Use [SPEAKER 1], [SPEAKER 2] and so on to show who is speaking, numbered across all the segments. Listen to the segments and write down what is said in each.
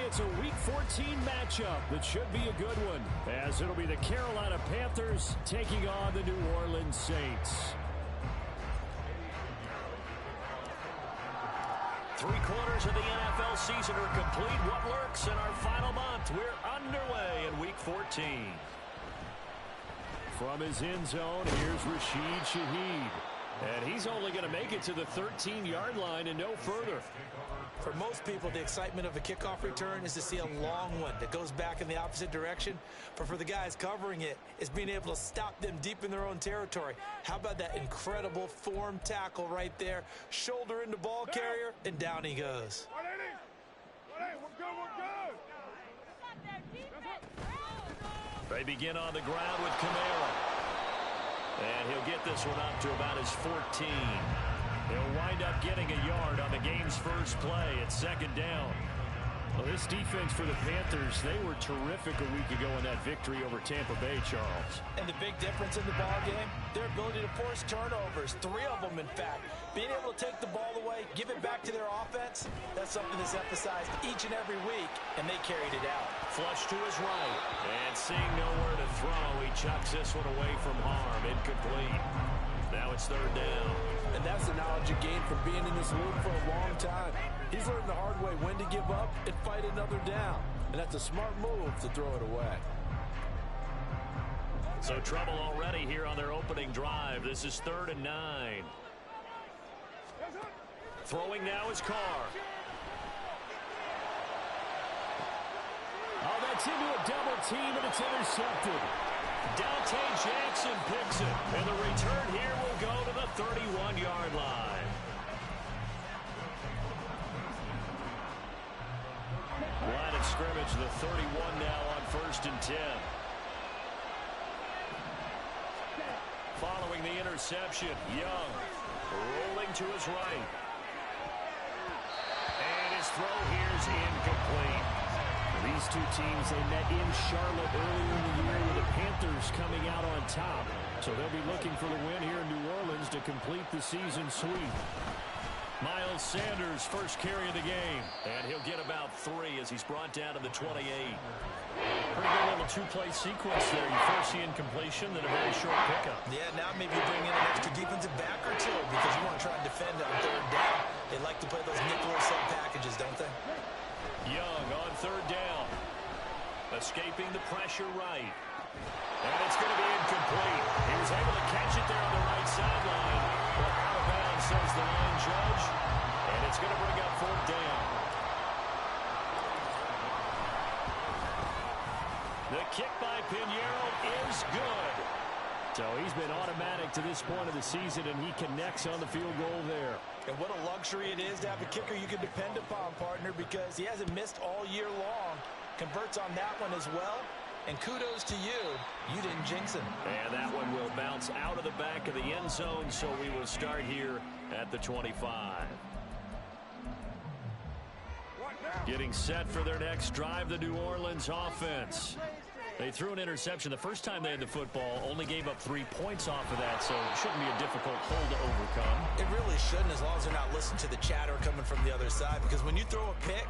[SPEAKER 1] it's a Week 14 matchup that should be a good one, as it'll be the Carolina Panthers taking on the New Orleans Saints.
[SPEAKER 2] 3/4 of the NFL season are complete. What lurks in our final month? We're underway in Week 14.
[SPEAKER 1] From his end zone, here's Rashid Shaheed. And he's only going to make it to the 13-yard line and no further.
[SPEAKER 3] For most people, the excitement of a kickoff return is to see a long one that goes back in the opposite direction. But for the guys covering it, it's being able to stop them deep in their own territory. How about that incredible form tackle right there? Shoulder into ball carrier, and down he goes.
[SPEAKER 2] They begin on the ground with KML. And he'll get this one up to about his 14. He'll wind up getting a yard on the game's first play at second down.
[SPEAKER 1] Well, this defense for the Panthers, they were terrific a week ago in that victory over Tampa Bay, Charles.
[SPEAKER 3] And the big difference in the ball game, their ability to force turnovers, 3 of them, in fact. Being able to take the ball away, give it back to their offense, that's something that's emphasized each and every week, and they carried it out.
[SPEAKER 2] Flush to his right, and seeing nowhere to throw, he chucks this one away from harm, incomplete. Now it's third down.
[SPEAKER 4] And that's the knowledge you gain from being in this league for a long time. He's learned the hard way when to give up and fight another down. And that's a smart move to throw it away.
[SPEAKER 2] So trouble already here on their opening drive. This is 3rd and 9. Throwing now is Carr.
[SPEAKER 1] Oh, that's into a double team, and it's intercepted.
[SPEAKER 2] Dante Jackson picks it, and the return here will go to the 31-yard line. Line of scrimmage, the 31 now on 1st and 10. Following the interception, Young rolling to his right. And his throw here is incomplete.
[SPEAKER 1] These two teams, they met in Charlotte earlier in the year with the Panthers coming out on top. So they'll be looking for the win here in New Orleans to complete the season sweep.
[SPEAKER 2] Miles Sanders first carry of the game. And he'll get about 3 as he's brought down to the 28.
[SPEAKER 1] Pretty good little 2-play sequence there. You first see incompletion, then a very short pickup.
[SPEAKER 3] Yeah, now maybe you bring in an extra defensive back or 2 because you want to try and defend on 3rd down. They like to play those nickel or sub packages, don't they?
[SPEAKER 2] Young on 3rd down. Escaping the pressure right. And it's going to be incomplete. He was able to catch it there on the right sideline. But out of bounds, says the line judge. And it's going to bring up 4th down. The kick by Pinheiro is good.
[SPEAKER 1] So he's been automatic to this point of the season, and he connects on the field goal there.
[SPEAKER 3] And what a luxury it is to have a kicker you can depend upon, partner, because he hasn't missed all year long. Converts on that one as well. And kudos to you. You didn't jinx him.
[SPEAKER 2] And that one will bounce out of the back of the end zone, so we will start here at the 25. Getting set for their next drive, the New Orleans offense. They threw an interception the first time they had the football, only gave up 3 points off of that, so it shouldn't be a difficult hole to overcome.
[SPEAKER 3] It really shouldn't, as long as they're not listening to the chatter coming from the other side, because when you throw a pick,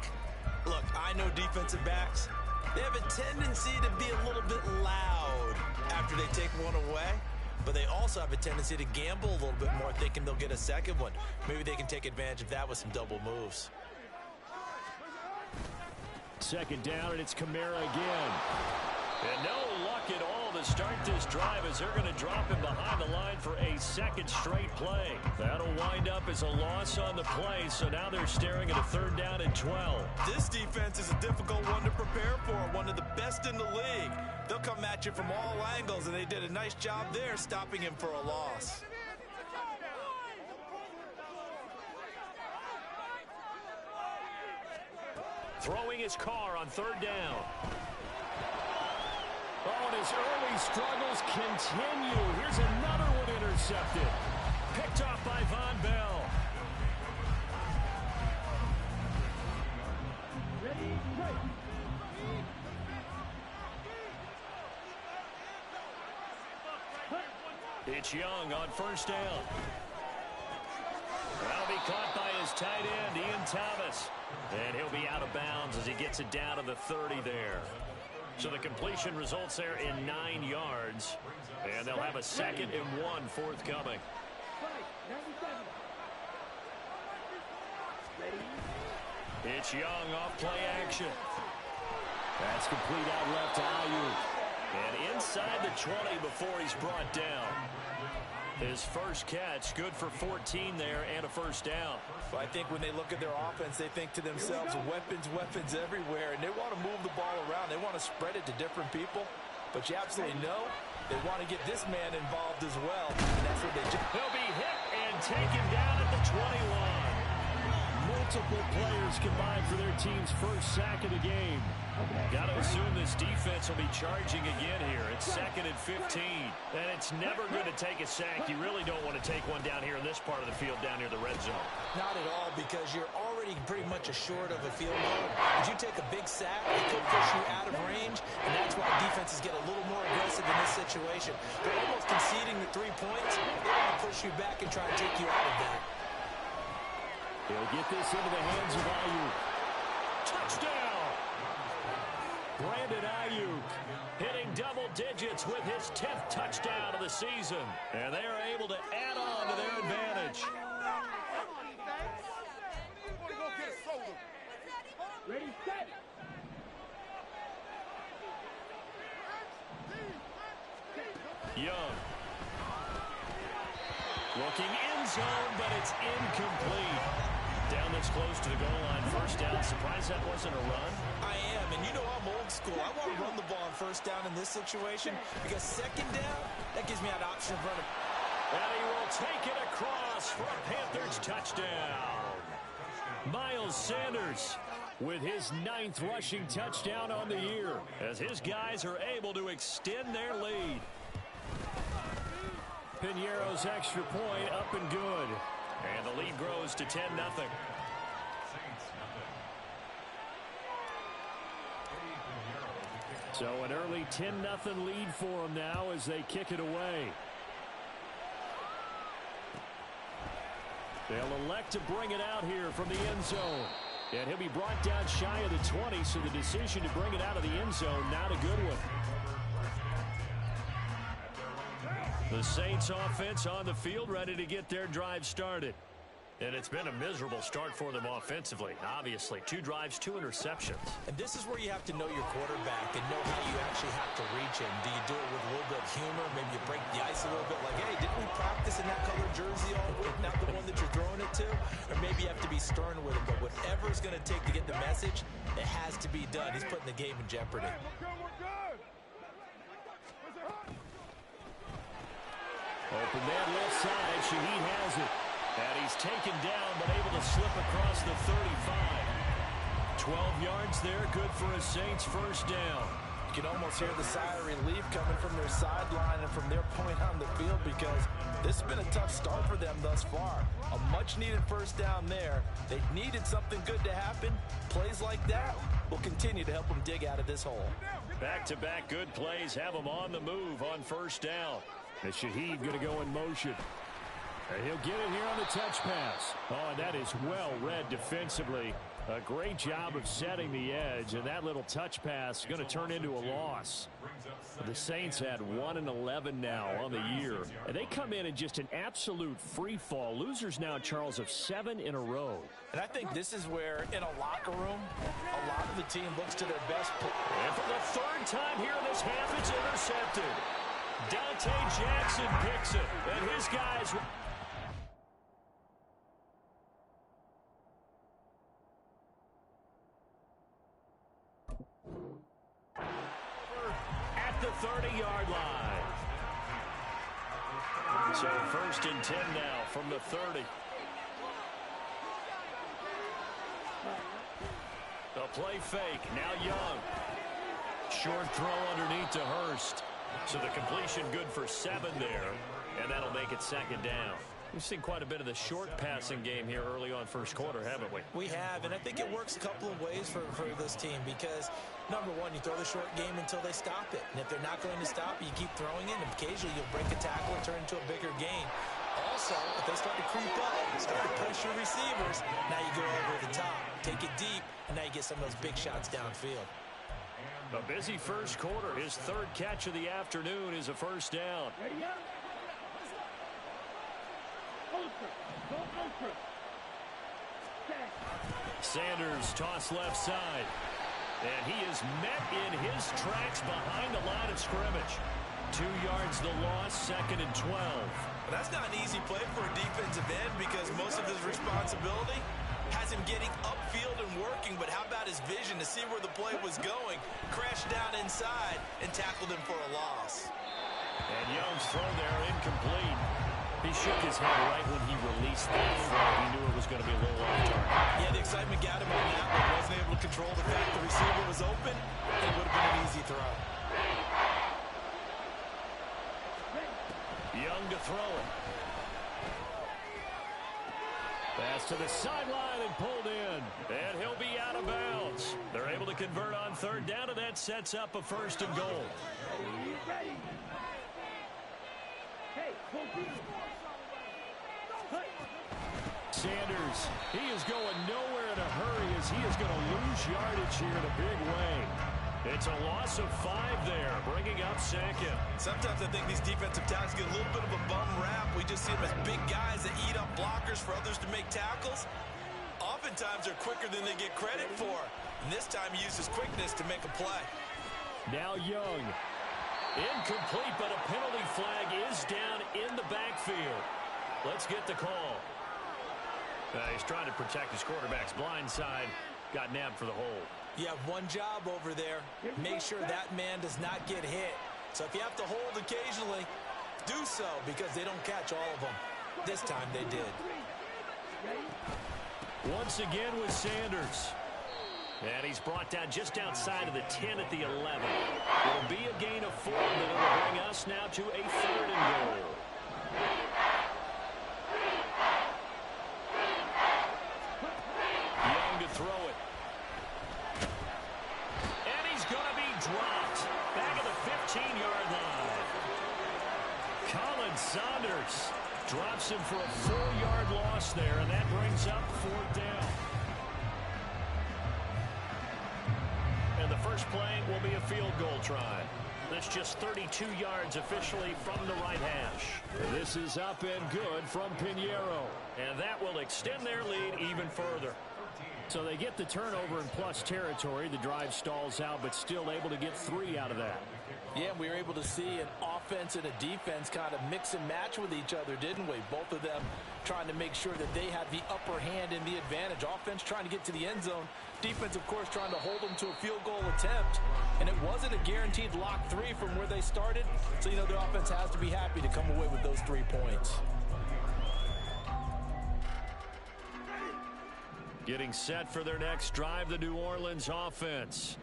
[SPEAKER 3] look, I know defensive backs, they have a tendency to be a little bit loud after they take one away, but they also have a tendency to gamble a little bit more, thinking they'll get a second one. Maybe they can take advantage of that with some double moves.
[SPEAKER 1] 2nd down, and it's Kamara again.
[SPEAKER 2] And no luck at all to start this drive as they're going to drop him behind the line for a 2nd straight play. That'll wind up as a loss on the play, so now they're staring at a 3rd down and 12.
[SPEAKER 3] This defense is a difficult one to prepare for, one of the best in the league. They'll come at you from all angles, and they did a nice job there stopping him for a loss.
[SPEAKER 2] Throwing his car on 3rd down.
[SPEAKER 1] Oh, and his early struggles continue. Here's another one intercepted. Picked off by Von Bell. It's Young on 1st down. That'll be caught by his
[SPEAKER 2] his tight end, Ian Thomas. And he'll be out of bounds as he gets it down to the 30 there. So the completion results there in 9 yards. And they'll have a 2nd and 1 forthcoming. It's Young off play action.
[SPEAKER 1] That's complete out left to Ayuk.
[SPEAKER 2] And inside the 20 before he's brought down. His first catch, good for 14 there and a first down.
[SPEAKER 3] Well, I think when they look at their offense, they think to themselves, weapons, weapons everywhere. And they want to move the ball around. They want to spread it to different people. But you absolutely know they want to get this man involved as well. And that's what they do.
[SPEAKER 2] He'll be hit and taken down at the 21.
[SPEAKER 1] Multiple players combined for their team's first sack of the game.
[SPEAKER 2] Got to assume this defense will be charging again here. It's 2nd and 15. And it's never good to take a sack. You really don't want to take one down here in this part of the field down near the red zone.
[SPEAKER 3] Not at all, because you're already pretty much assured of a field goal. If you take a big sack, it could push you out of range, and that's why defenses get a little more aggressive in this situation. They're almost conceding the 3 points. They want to push you back and try to take you out of that.
[SPEAKER 1] He'll get this into the hands of Ayuk.
[SPEAKER 2] Touchdown! Brandon Ayuk hitting double digits with his 10th touchdown of the season. And they are able to add on to their advantage.
[SPEAKER 5] Ready, set.
[SPEAKER 2] Young. Looking end zone, but it's incomplete. Down this close to the goal line, first down. Surprised that wasn't a run?
[SPEAKER 3] I am, and you know I'm old school. I want to run the ball on first down in this situation, because second down, that gives me an option of running.
[SPEAKER 2] And he will take it across for a Panthers touchdown. Miles Sanders with his 9th rushing touchdown on the year, as his guys are able to extend their lead.
[SPEAKER 1] Piñeiro's extra point up and good.
[SPEAKER 2] And the lead grows to 10-0.
[SPEAKER 1] So an early 10-0 lead for them now as they kick it away. They'll elect to bring it out here from the end zone. And he'll be brought down shy of the 20, so the decision to bring it out of the end zone, not a good one.
[SPEAKER 2] The Saints offense on the field, ready to get their drive started. And it's been a miserable start for them offensively. Obviously, 2 drives, 2 interceptions.
[SPEAKER 3] And this is where you have to know your quarterback and know how you actually have to reach him. Do you do it with a little bit of humor? Maybe you break the ice a little bit like, hey, didn't we practice in that colored jersey all week? Not the one that you're throwing it to? Or maybe you have to be stern with him. But whatever it's going to take to get the message, it has to be done. He's putting the game in jeopardy.
[SPEAKER 1] Open man left side. Shaheed has it.
[SPEAKER 2] And he's taken down, but able to slip across the 35. 12 yards there, good for a Saints first down.
[SPEAKER 4] You can almost hear the sigh of relief coming from their sideline and from their point on the field, because this has been a tough start for them thus far. A much-needed first down there. They needed something good to happen. Plays like that will continue to help them dig out of this hole.
[SPEAKER 2] Back-to-back good plays have them on the move on first down.
[SPEAKER 1] And Shaheed going to go in motion. And he'll get it here on the touch pass. Oh, and that is well read defensively. A great job of setting the edge, and that little touch pass is going to turn into a loss. The Saints had 1-11 now on the year, and they come in just an absolute free fall. Losers now, Charles, of 7 in a row.
[SPEAKER 4] And I think this is where, in a locker room, a lot of the team looks to their best play.
[SPEAKER 2] And for the 3rd time here in this half, it's intercepted. Dante Jackson picks it, and his guys... at the 30-yard line. So 1st and 10 now from the 30. A play fake. Now Young. Short throw underneath to Hurst. So the completion good for 7 there. And that'll make it 2nd down. We've seen quite a bit of the short passing game here early on first quarter, haven't we?
[SPEAKER 3] We have, and I think it works a couple of ways for this team, because, number one, you throw the short game until they stop it. And if they're not going to stop it, you keep throwing it, and occasionally you'll break a tackle and turn into a bigger gain. Also, if they start to creep up, start to pressure receivers, now you go over the top, take it deep, and now you get some of those big shots downfield.
[SPEAKER 1] A busy first quarter. His third catch of the afternoon is a first down. Sanders toss left side. And he is met in his tracks behind the line of scrimmage. 2 yards the loss, 2nd and 12.
[SPEAKER 3] But that's not an easy play for a defensive end because most of his responsibility has him getting upfield and working, but how about his vision to see where the play was going, crashed down inside, and tackled him for a loss.
[SPEAKER 1] And Young's throw there incomplete. He shook his head right when he released that throw. He knew it was going to be a little off target.
[SPEAKER 3] Yeah, the excitement got him on that, but wasn't able to control the fact the receiver was open. It would have been an easy throw.
[SPEAKER 1] Young to throw it. Pass to the sideline and pulled in. And he'll be out of bounds. They're able to convert on third down, and that sets up a 1st and goal. Sanders, he is going nowhere in a hurry as he is going to lose yardage here in a big way. It's a loss of 5 there, bringing up 2nd.
[SPEAKER 3] Sometimes I think these defensive tackles get a little bit of a bum rap. We just see them as big guys that eat up blockers for others to make tackles. Oftentimes they're quicker than they get credit for. And this time he used his quickness to make a play.
[SPEAKER 1] Now Young. Incomplete, but a penalty flag is down in the backfield. Let's get the call. He's trying to protect his quarterback's blind side. Got nabbed for the hold.
[SPEAKER 3] You have one job over there. Make sure that man does not get hit. So if you have to hold occasionally, do so because they don't catch all of them. This time they did.
[SPEAKER 1] Once again with Sanders. And he's brought down just outside of the 10 at the 11. It'll be a gain of 4, but it'll bring us now to a 3rd and goal. Young to throw it. And he's going to be dropped. Back at the 15-yard line. Colin Saunders drops him for a 4-yard loss there, and that brings up 4th down. And the first play will be a field goal try. That's just 32 yards officially from the right hash. This is up and good from Pinheiro. And that will extend their lead even further. So they get the turnover in plus territory. The drive stalls out, but still able to get 3 out of that.
[SPEAKER 4] Yeah, we were able to see an offense and a defense kind of mix and match with each other, didn't we? Both of them trying to make sure that they had the upper hand and the advantage. Offense trying to get to the end zone. Defense, of course, trying to hold them to a field goal attempt. And it wasn't a guaranteed lock 3 from where they started. So, you know, their offense has to be happy to come away with those 3 points.
[SPEAKER 1] Getting set for their next drive, the New Orleans offense.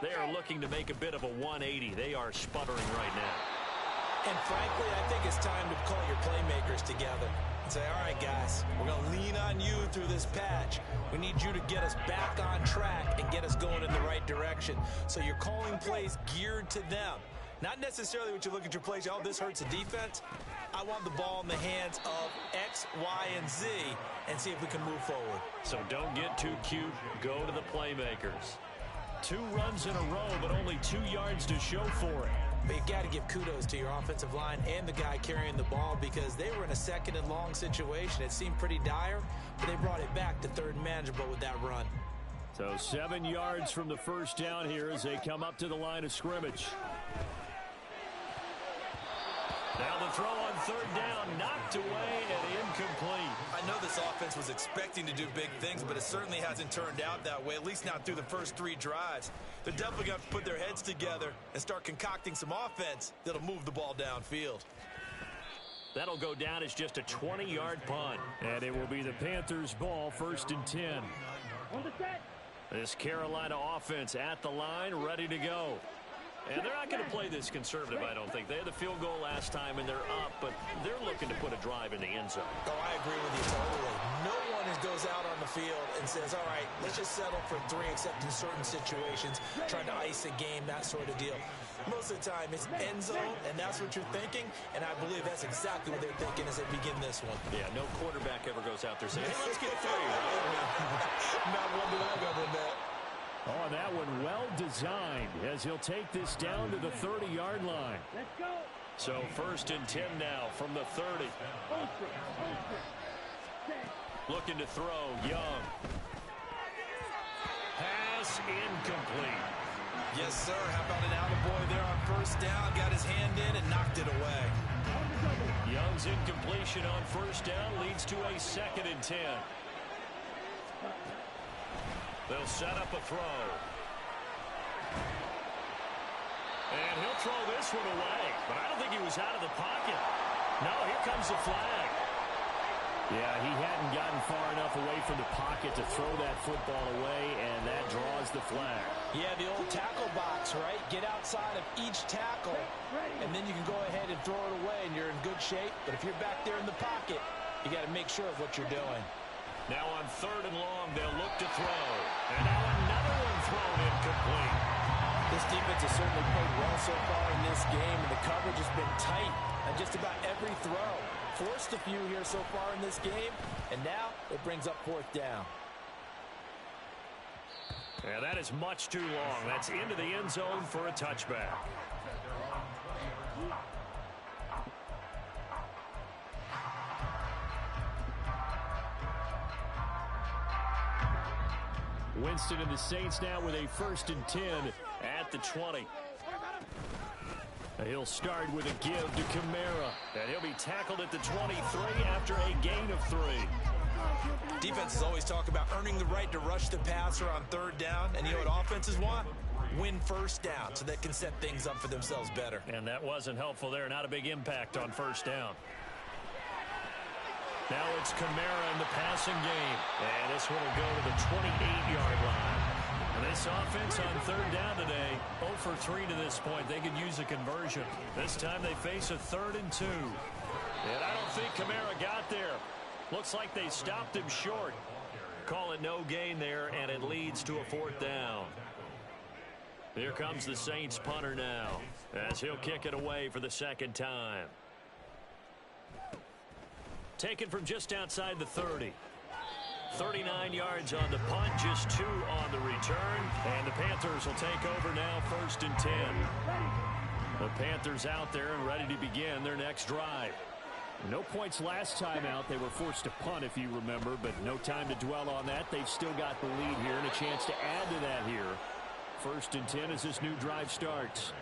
[SPEAKER 1] They are looking to make a bit of a 180. They are sputtering right now.
[SPEAKER 3] And frankly, I think it's time to call your playmakers together and say, all right, guys, we're going to lean on you through this patch. We need you to get us back on track and get us going in the right direction. So you're calling plays geared to them. Not necessarily what you look at your plays, oh, this hurts the defense. I want the ball in the hands of X, Y, and Z and see if we can move forward.
[SPEAKER 1] So don't get too cute. Go to the playmakers. 2 runs in a row, but only 2 yards to show for it.
[SPEAKER 3] But you got to give kudos to your offensive line and the guy carrying the ball because they were in a 2nd and long situation. It seemed pretty dire, but they brought it back to 3rd and manageable with that run.
[SPEAKER 1] So 7 yards from the first down here as they come up to the line of scrimmage. Now the throw on 3rd down, knocked away and incomplete.
[SPEAKER 3] I know this offense was expecting to do big things, but it certainly hasn't turned out that way, at least not through the first 3 drives. They're definitely going to put their heads together and start concocting some offense that'll move the ball downfield.
[SPEAKER 1] That'll go down as just a 20-yard punt. And it will be the Panthers' ball, 1st and 10. This Carolina offense at the line, ready to go. And they're not going to play this conservative, I don't think. They had the field goal last time, and they're up, but they're looking to put a drive in the end zone.
[SPEAKER 3] Oh, I agree with you totally. No one is goes out on the field and says, all right, let's just settle for 3, except in certain situations, trying to ice a game, that sort of deal. Most of the time, it's end zone, and that's what you're thinking, and I believe that's exactly what they're thinking as they begin this one.
[SPEAKER 2] Yeah, no quarterback ever goes out there saying, hey, let's get 3, right?
[SPEAKER 3] Not one that I've ever met.
[SPEAKER 1] Oh, that one well designed as he'll take this down to the 30-yard line.
[SPEAKER 5] Let's go.
[SPEAKER 2] So 1st and 10 now from the 30. Looking to throw, Young. Pass incomplete.
[SPEAKER 3] Yes, sir. How about an attaboy there on 1st down? Got his hand in and knocked it away.
[SPEAKER 2] Young's incompletion on 1st down leads to a 2nd and 10. They'll set up a throw. And he'll throw this one away. But I don't think he was out of the pocket. No, here comes the flag.
[SPEAKER 1] Yeah, he hadn't gotten far enough away from the pocket to throw that football away, and that draws the flag.
[SPEAKER 4] Yeah, the old tackle box, right? Get outside of each tackle, and then you can go ahead and throw it away, and you're in good shape. But if you're back there in the pocket, you got to make sure of what you're doing.
[SPEAKER 2] Now on 3rd and long, they'll look to throw. And now another one thrown incomplete.
[SPEAKER 4] This defense has certainly played well so far in this game, and the coverage has been tight on just about every throw. Forced a few here so far in this game, and now it brings up 4th down.
[SPEAKER 2] Yeah, that is much too long. That's into the end zone for a touchback.
[SPEAKER 1] Winston and the Saints now with a 1st and 10 at the 20. He'll start with a give to Kamara.
[SPEAKER 2] And he'll be tackled at the 23 after a gain of 3.
[SPEAKER 3] Defenses always talk about earning the right to rush the passer on 3rd down. And you know what offenses want? Win 1st down so they can set things up for themselves better.
[SPEAKER 2] And that wasn't helpful there. Not a big impact on 1st down. Now it's Kamara in the passing game. And this one will go to the 28-yard line. And this offense on 3rd down today, 0 for 3 to this point. They could use a conversion. This time they face a 3rd and 2. And I don't think Kamara got there. Looks like they stopped him short. Call it no gain there, and it leads to a 4th down. Here comes the Saints punter now, as he'll kick it away for the 2nd time. Taken from just outside the 30. 39 yards on the punt, just 2 on the return. And the Panthers will take over now, 1st and 10. The Panthers out there and ready to begin their next drive.
[SPEAKER 1] No points last time out. They were forced to punt, if you remember, but no time to dwell on that. They've still got the lead here and a chance to add to that here. 1st and 10 as this new drive starts.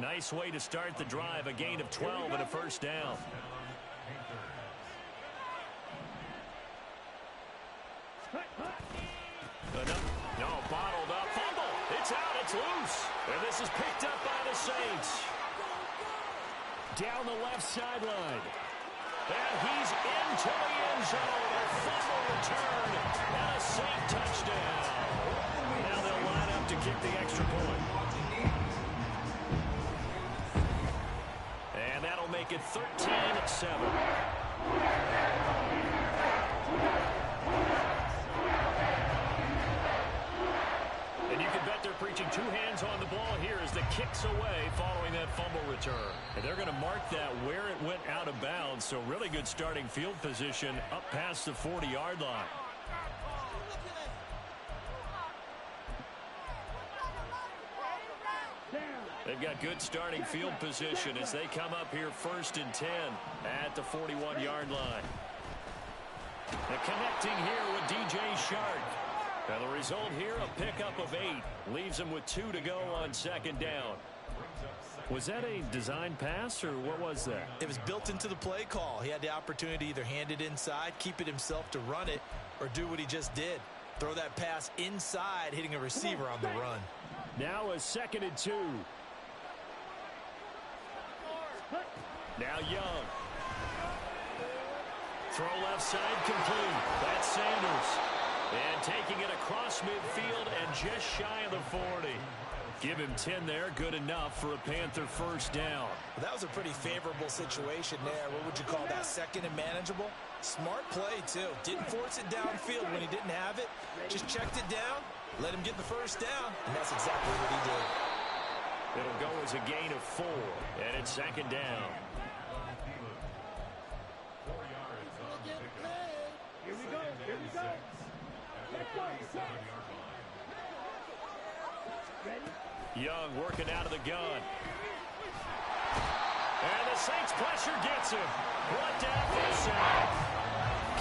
[SPEAKER 2] Nice way to start the drive, a gain of 12 and a 1st down. No, bottled up. Fumble. It's out. It's loose. And this is picked up by the Saints.
[SPEAKER 1] Down the left sideline.
[SPEAKER 2] And he's into the end zone. A fumble return. And a Saint touchdown. Now they'll line up to kick the extra point. And that'll make it 13-7. And you can bet they're preaching 2 hands on the ball here as the kick's away following that fumble return. And they're going to mark that where it went out of bounds. So really good starting field position up past the 40-yard line. They've got good starting field position as they come up here 1st and 10 at the 41-yard line. And connecting here with DJ Shark. And the result here, a pickup of 8. Leaves him with 2 to go on 2nd down. Was that a design pass, or what was that?
[SPEAKER 3] It was built into the play call. He had the opportunity to either hand it inside, keep it himself to run it, or do what he just did. Throw that pass inside, hitting a receiver on the run.
[SPEAKER 1] Now a 2nd and 2.
[SPEAKER 2] Now Young. Throw left side complete. That's Sanders. And taking it across midfield and just shy of the 40.
[SPEAKER 1] Give him 10 there. Good enough for a Panther first down.
[SPEAKER 3] Well, that was a pretty favorable situation there. What would you call that? Second and manageable? Smart play, too. Didn't force it downfield when he didn't have it. Just checked it down, let him get the first down, and that's exactly what he did.
[SPEAKER 1] It'll go as a gain of 4, and it's second down.
[SPEAKER 5] Here we go. Here we go. Let's go. Ready?
[SPEAKER 1] Young working out of the gun. And the Saints pressure gets him. Brought down for a sack.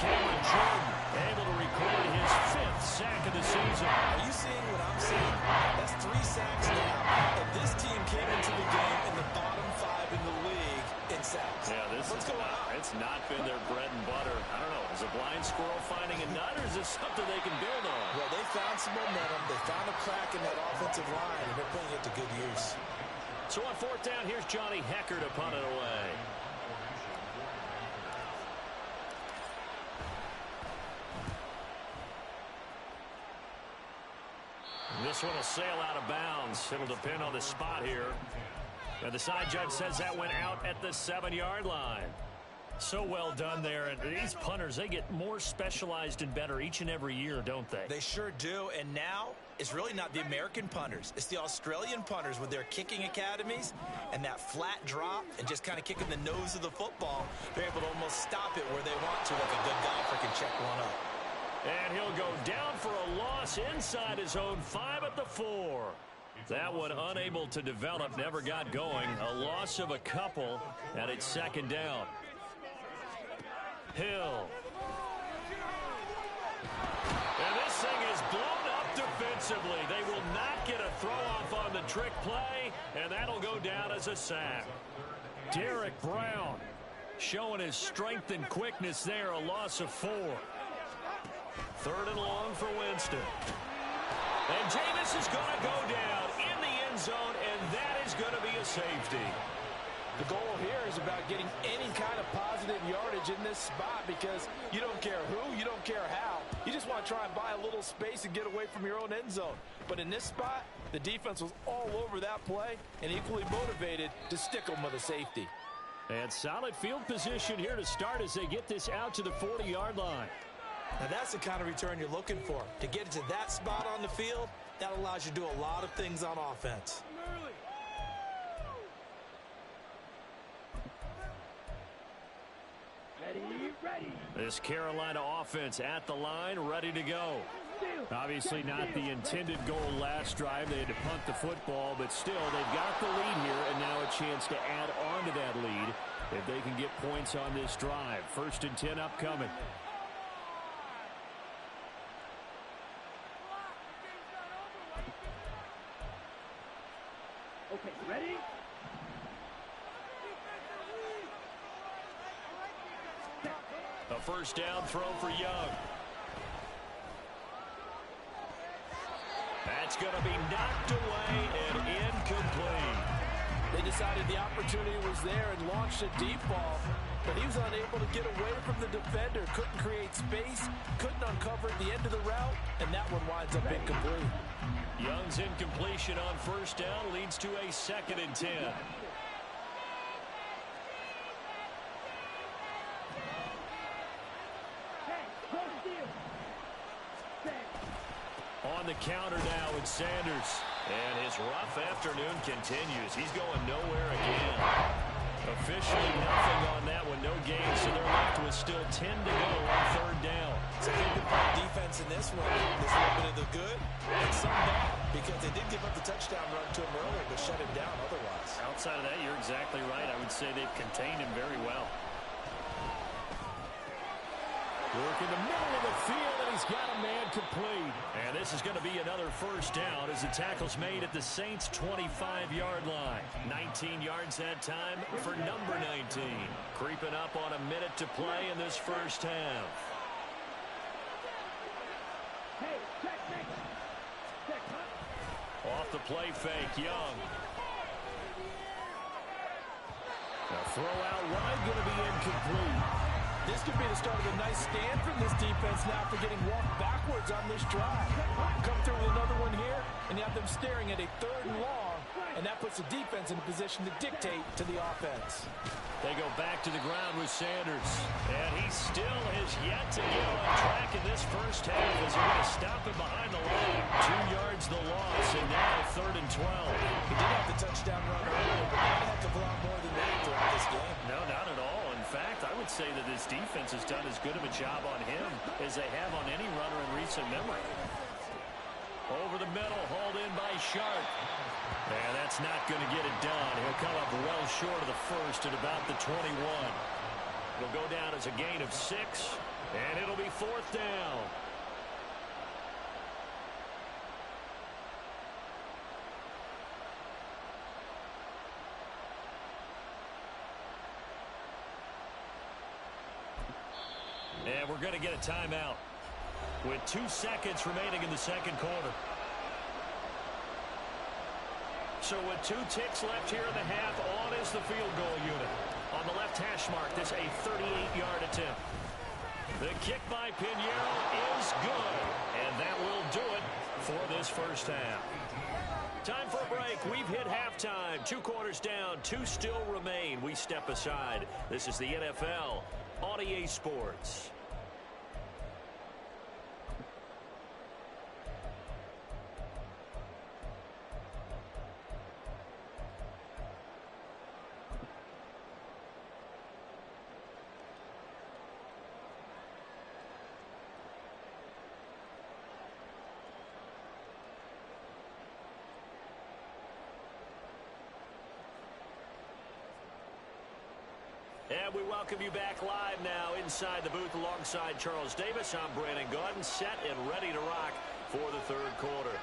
[SPEAKER 1] Cameron Jordan able to record his 5th sack of the season.
[SPEAKER 3] Are you seeing what I'm seeing? That's 3 sacks now. And this team came into the game in the bottom 5 in the league in sacks.
[SPEAKER 1] Yeah, what's going on? It's not been their bread and butter. I don't know. Is a blind squirrel finding a nut, or is this something they can build on?
[SPEAKER 3] Well, they found some momentum. They found a crack in that offensive line, and they're putting it to good use.
[SPEAKER 1] So on 4th down, here's Johnny Hecker to punt it away. This one will sail out of bounds. It'll depend on the spot here. And the side judge says that went out at the 7-yard line. So well done there. And these punters, they get more specialized and better each and every year, don't they?
[SPEAKER 3] They sure do. And now it's really not the American punters. It's the Australian punters with their kicking academies and that flat drop and just kind of kicking the nose of the football. They're able to almost stop it where they want to, like a good golfer can check one up.
[SPEAKER 1] And he'll go down for a loss inside his own 5 at the 4. That one unable to develop, never got going. A loss of a couple, and it's second down. Hill. And this thing is blown up defensively. They will not get a throw-off on the trick play, and that'll go down as a sack. Derek Brown showing his strength and quickness there, a loss of 4. 3rd and long for Winston. And Jameis is going to go down in the end zone, and that is going to be a safety.
[SPEAKER 4] The goal here is about getting any kind of positive yardage in this spot because you don't care who, you don't care how. You just want to try and buy a little space and get away from your own end zone. But in this spot, the defense was all over that play and equally motivated to stick them with a safety.
[SPEAKER 1] And solid field position here to start as they get this out to the 40-yard line.
[SPEAKER 3] Now that's the kind of return you're looking for. To get to that spot on the field, that allows you to do a lot of things on offense.
[SPEAKER 5] Ready.
[SPEAKER 1] This Carolina offense at the line, ready to go. Obviously not the intended goal last drive. They had to punt the football, but still they've got the lead here, and now a chance to add on to that lead if they can get points on this drive. 1st and 10 upcoming.
[SPEAKER 5] Okay, ready?
[SPEAKER 1] A first down throw for Young. That's going to be knocked away and incomplete.
[SPEAKER 4] They decided the opportunity was there and launched a deep ball, but he was unable to get away from the defender, couldn't create space, couldn't uncover at the end of the route, and that one winds up incomplete.
[SPEAKER 1] Young's incompletion on first down leads to a 2nd and 10. On the counter now with Sanders. And his rough afternoon continues. He's going nowhere again. Officially nothing on that one. No gain, so they're left with still 10 to go on 3rd down.
[SPEAKER 3] So I think the defense in this one, there's a little bit of the good and some bad because they did give up the touchdown run to him earlier but shut him down otherwise.
[SPEAKER 1] Outside of that, you're exactly right. I would say they've contained him very well. Work in the middle of the field, and he's got a man complete. And this is going to be another first down as the tackle's made at the Saints' 25-yard line. 19 yards that time for number 19. Creeping up on a minute to play in this first half.
[SPEAKER 5] Hey, check.
[SPEAKER 1] Off the play fake, Young. A throw out wide, going to be incomplete.
[SPEAKER 4] This could be the start of a nice stand from this defense now for getting walked backwards on this drive. Come through with another one here, and you have them staring at a 3rd and long, and that puts the defense in a position to dictate to the offense.
[SPEAKER 2] They go back to the ground with Sanders. And he still has yet to get on track in this first half as they're going to stop him behind the line. 2 yards the loss, and now 3rd and 12.
[SPEAKER 4] He did have the touchdown run earlier, but not have to block more than that throughout this game.
[SPEAKER 2] No, not at all. In fact, I would say that this defense has done as good of a job on him as they have on any runner in recent memory. Over the middle, hauled in by Sharp. And that's not going to get it done. He'll come up well short of the first at about the 21. It'll go down as a gain of 6, and it'll be 4th down. And we're going to get a timeout with 2 seconds remaining in the second quarter. So with 2 ticks left here in the half, on is the field goal unit. On the left hash mark, this a 38-yard attempt. The kick by Pinheiro is good, and that will do it for this first half. Time for a break. We've hit halftime. 2 quarters down, 2 still remain. We step aside. This is the NFL on EA Sports. And we welcome you back live now inside the booth alongside Charles Davis. I'm Brandon Gaudin, set and ready to rock for the 3rd quarter.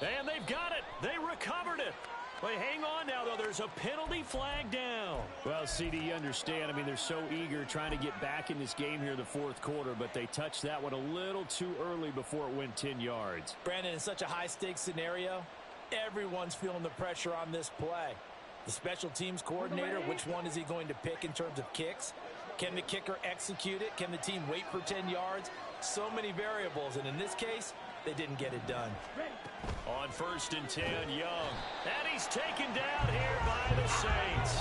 [SPEAKER 2] And they've got it. They recovered it. But hang on now, though. There's a penalty flag down.
[SPEAKER 1] Well, CD, you understand. I mean, they're so eager trying to get back in this game here in the 4th quarter, but they touched that one a little too early before it went 10 yards.
[SPEAKER 4] Brandon, in such a high-stakes scenario, everyone's feeling the pressure on this play. The special teams coordinator, which one is he going to pick in terms of kicks? Can the kicker execute it? Can the team wait for 10 yards? So many variables, and in this case, they didn't get it done.
[SPEAKER 2] On 1st and 10, Young. And he's taken down here by the Saints.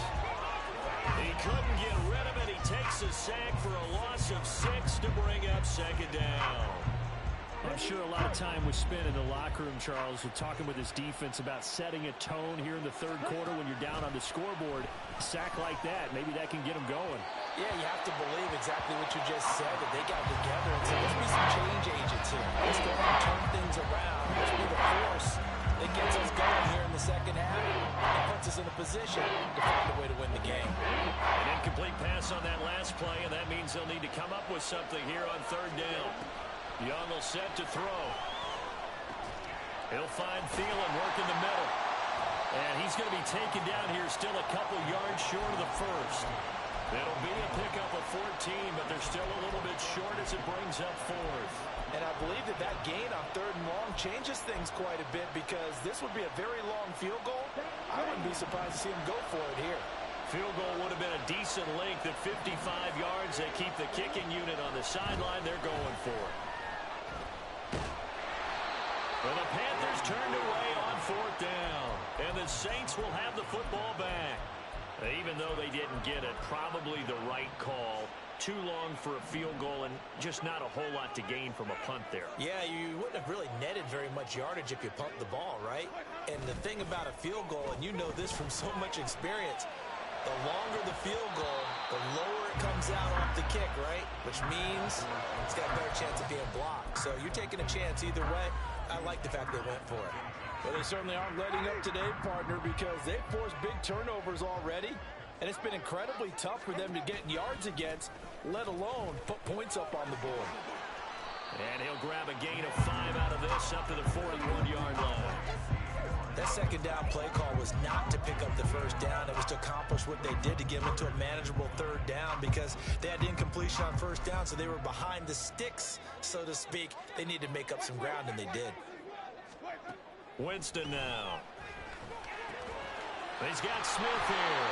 [SPEAKER 2] He couldn't get rid of it. He takes a sack for a loss of 6 to bring up 2nd down.
[SPEAKER 1] I'm sure a lot of time was spent in the locker room, Charles, with talking with his defense about setting a tone here in the 3rd quarter when you're down on the scoreboard. A sack like that, maybe that can get them going.
[SPEAKER 4] Yeah, you have to believe exactly what you just said, that they got together and said, let's be some change agents here. Let's go and turn things around. Let's be the force that gets us going here in the 2nd half and puts us in a position to find a way to win the game.
[SPEAKER 2] An incomplete pass on that last play, and that means they'll need to come up with something here on 3rd down. Young will set to throw. He'll find Thielen work in the middle. And he's going to be taken down here still a couple yards short of the first. It'll be a pickup of 14, but they're still a little bit short as it brings up 4th.
[SPEAKER 4] And I believe that that gain on 3rd and long changes things quite a bit because this would be a very long field goal. I wouldn't be surprised to see him go for it here.
[SPEAKER 2] Field goal would have been a decent length at 55 yards. They keep the kicking unit on the sideline. They're going for it. Well, the Panthers turned away on 4th down. And the Saints will have the football back. Even though they didn't get it, probably the right call. Too long for a field goal and just not a whole lot to gain from a punt there.
[SPEAKER 3] Yeah, you wouldn't have really netted very much yardage if you pumped the ball, right? And the thing about a field goal, and you know this from so much experience, the longer the field goal, the lower it comes out off the kick, right? Which means it's got a better chance of being blocked. So you're taking a chance either way. I like the fact they went for it.
[SPEAKER 4] Well, they certainly aren't letting up today, partner, because they've forced big turnovers already. And it's been incredibly tough for them to get yards against, let alone put points up on the board.
[SPEAKER 2] And he'll grab a gain of 5 out of this up to the 41-yard line.
[SPEAKER 3] That
[SPEAKER 4] second down play call was not to pick up the first down. It was to accomplish what they did to get them into a manageable third down because they had incompletion on first down, so they were behind the sticks, so to speak. They needed to make up some ground, and they did.
[SPEAKER 2] Winston now. He's got Smith here.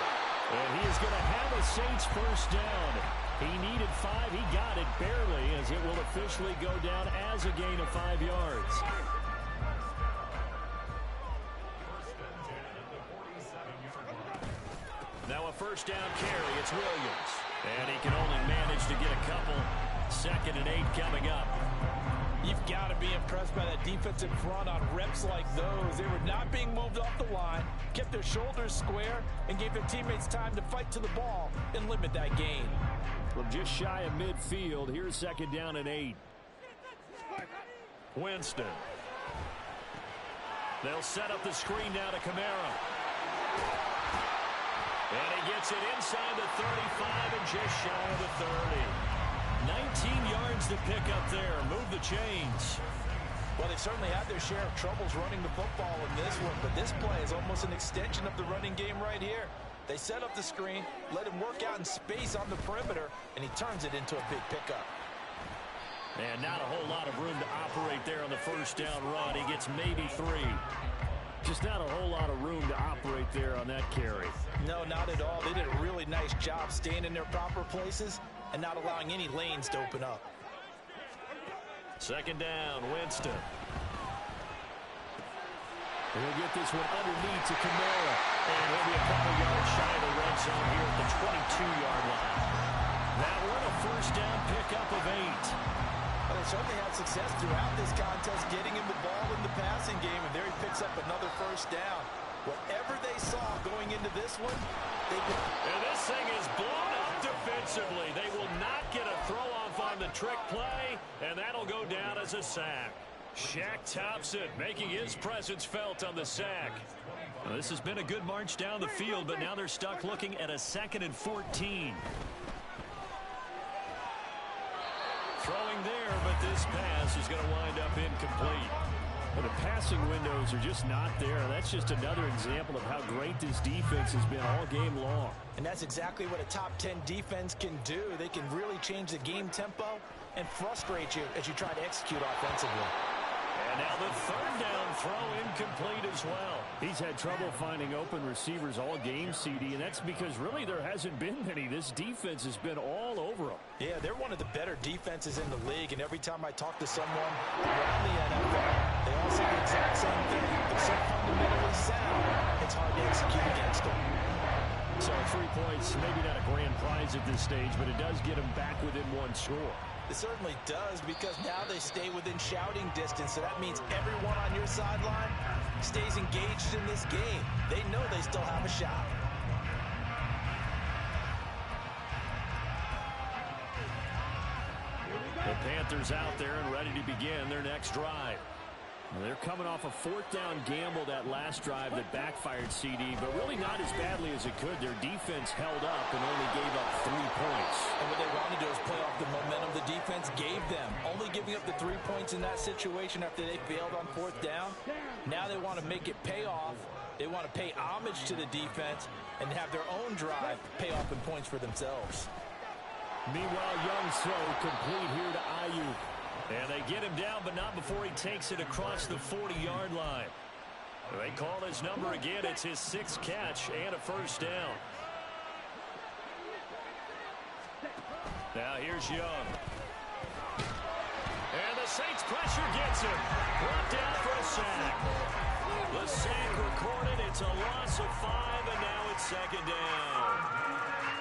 [SPEAKER 1] And he is going to have a Saints first down. He needed 5. He got it barely, as it will officially go down as a gain of 5 yards.
[SPEAKER 2] Now a first down carry. It's Williams. And he can only manage to get a couple. 2nd and 8 coming up.
[SPEAKER 4] You've got to be impressed by that defensive front on reps like those. They were not being moved off the line, kept their shoulders square, and gave their teammates time to fight to the ball and limit that gain.
[SPEAKER 1] From just shy of midfield, here's 2nd down and 8.
[SPEAKER 2] Winston. They'll set up the screen now to Kamara. And he gets it inside the 35 and just shy of the 30. 19 yards to pick up there. Move the chains.
[SPEAKER 4] Well, they certainly had their share of troubles running the football in this one, but this play is almost an extension of the running game right here. They set up the screen, let him work out in space on the perimeter, and he turns it into a big pickup.
[SPEAKER 1] And not a whole lot of room to operate there on the first down run. He gets maybe 3. Just not a whole lot of room to operate there on that carry.
[SPEAKER 4] No, not at all. They did a really nice job staying in their proper places and not allowing any lanes to open up.
[SPEAKER 2] 2nd down, Winston.
[SPEAKER 1] He'll get this one underneath to Kamara. And he'll be a couple yards shy of the red zone here at the 22-yard line. That one a first down pickup of 8.
[SPEAKER 4] Well, they certainly had success throughout this contest getting him the ball in the passing game, and there he picks up another first down. Whatever they saw going into this one, they did.
[SPEAKER 2] And this thing is blown up defensively. They will not get a throw-off on the trick play, and that'll go down as a sack. Shaq Thompson making his presence felt on the sack. Well, this has been a good march down the field, but now they're stuck looking at a 2nd and 14. Throwing there, but this pass is going to wind up incomplete.
[SPEAKER 1] Well, the passing windows are just not there. That's just another example of how great this defense has been all game long.
[SPEAKER 4] And that's exactly what a top 10 defense can do. They can really change the game tempo and frustrate you as you try to execute offensively.
[SPEAKER 2] And now the 3rd down throw incomplete as well.
[SPEAKER 1] He's had trouble finding open receivers all game, CD, and that's because really there hasn't been many. This defense has been all over them.
[SPEAKER 4] Yeah, they're one of the better defenses in the league, and every time I talk to someone around the NFL, they all say the exact same thing. They're so fundamentally sound, it's hard to execute against them.
[SPEAKER 1] So 3 points, maybe not a grand prize at this stage, but it does get them back within 1 score.
[SPEAKER 4] It certainly does, because now they stay within shouting distance, so that means everyone on your sideline stays engaged in this game. They know they still have a shot.
[SPEAKER 1] The Panthers out there and ready to begin their next drive. Well, they're coming off a 4th down gamble that last drive that backfired, CD, but really not as badly as it could. Their defense held up and only gave up 3 points.
[SPEAKER 4] And what they wanted to do is play off the momentum the defense gave them. Only giving up the 3 points in that situation after they failed on 4th down. Now they want to make it pay off. They want to pay homage to the defense and have their own drive pay off in points for themselves.
[SPEAKER 1] Meanwhile, Young's throw complete here to Ayuk.
[SPEAKER 2] And they get him down, but not before he takes it across the 40-yard line. They call his number again. It's his 6th catch and a first down. Now here's Young. And the Saints pressure gets him. Brought down for a sack. The sack recorded. It's a loss of 5, and now it's 2nd down.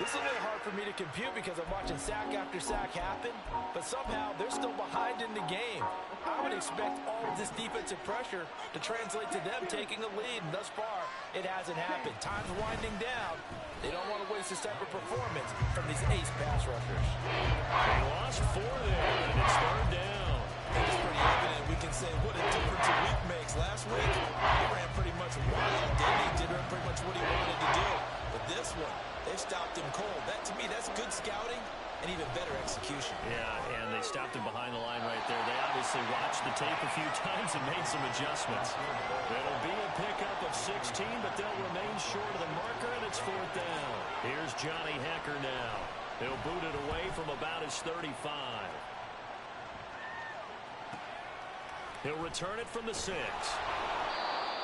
[SPEAKER 4] This is a little hard for me to compute because I'm watching sack after sack happen, but somehow they're still behind in the game. I would expect all of this defensive pressure to translate to them taking a lead, and thus far, it hasn't happened. Time's winding down. They don't want to waste this type of performance from these ace pass rushers.
[SPEAKER 2] They lost 4 there, and it's 3rd down.
[SPEAKER 4] It's pretty evident. We can say what a difference a week makes. Last week, he ran pretty much wild, didn't he? Did pretty much what he wanted to do. But this one, they stopped him cold. That, to me, that's good scouting
[SPEAKER 3] and even better execution.
[SPEAKER 2] Yeah, and they stopped him behind the line right there. They obviously watched the tape a few times and made some adjustments. It'll be a pickup of 16, but they'll remain short of the marker, and it's 4th down. Here's Johnny Hecker now. He'll boot it away from about his 35. He'll return it from the 6.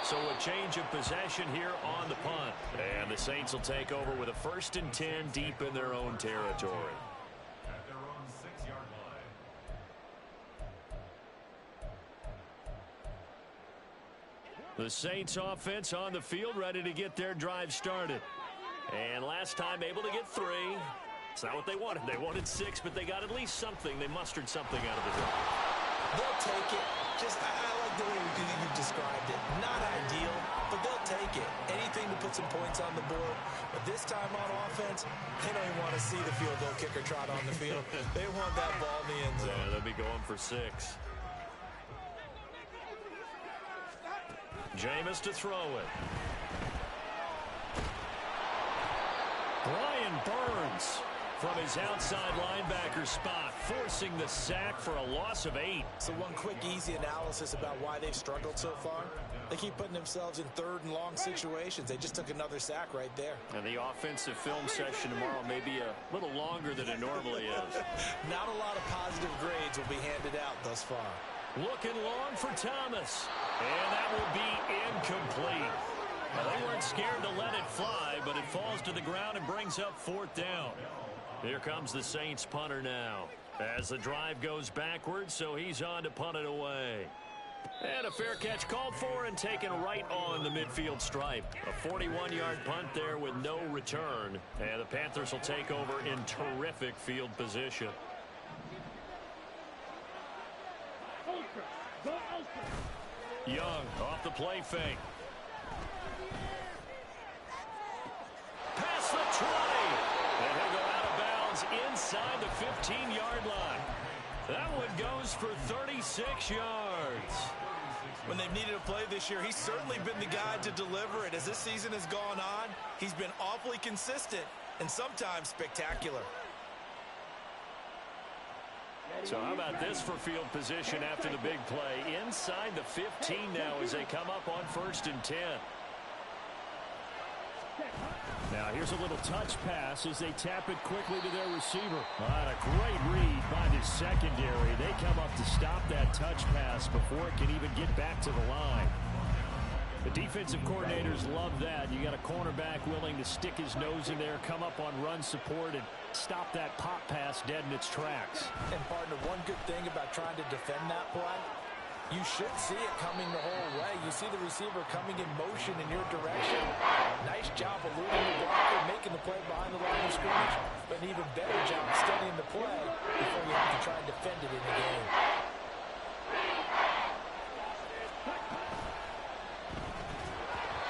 [SPEAKER 2] So a change of possession here on the punt. And the Saints will take over with a 1st and 10 deep in their own territory.
[SPEAKER 6] At their own 6-yard line.
[SPEAKER 1] The Saints offense on the field, ready to get their drive started.
[SPEAKER 2] And last time able to get 3. It's not what they wanted. They wanted 6, but they got at least something. They mustered something out of the drive.
[SPEAKER 3] They'll take it. I like the way you described it. Not ideal, but they'll take it. Anything to put some points on the board. But this time on offense, they don't even want to see the field goal kicker trot on the field. They want that ball in the end zone.
[SPEAKER 2] Yeah, they'll be going for 6. Jameis to throw it.
[SPEAKER 1] Brian Burns from his outside linebacker spot, forcing the sack for a loss of 8.
[SPEAKER 4] So one quick, easy analysis about why they've struggled so far. They keep putting themselves in 3rd and long situations. They just took another sack right there.
[SPEAKER 2] And the offensive film session tomorrow may be a little longer than it normally is.
[SPEAKER 4] Not a lot of positive grades will be handed out thus far.
[SPEAKER 1] Looking long for Thomas. And that will be incomplete. Well, they weren't scared to let it fly, but it falls to the ground and brings up 4th down. Here comes the Saints punter now. As the drive goes backwards, so he's on to punt it away. And a fair catch called for and taken right on the midfield stripe. A 41-yard punt there with no return. And the Panthers will take over in terrific field position. Young off the play fake. Past the 20. And he'll go out of bounds inside the 15-yard line. That one goes for 36 yards.
[SPEAKER 4] When they've needed a play this year, he's certainly been the guy to deliver it. As this season has gone on, he's been awfully consistent and sometimes spectacular.
[SPEAKER 1] So how about this for field position after the big play? Inside the 15 now as they come up on 1st and 10. Now here's a little touch pass as they tap it quickly to their receiver. A great read by the secondary. They come up to stop that touch pass before it can even get back to the line. The defensive coordinators love that. You got a cornerback willing to stick his nose in there, come up on run support, and stop that pop pass dead in its tracks.
[SPEAKER 4] And partner, one good thing about trying to defend that play, you should see it coming the whole way. You see the receiver coming in motion in your direction. Nice job eluding the blocker, making the play behind the line of scrimmage, but an even better job studying the play before you have to try and defend it in the game.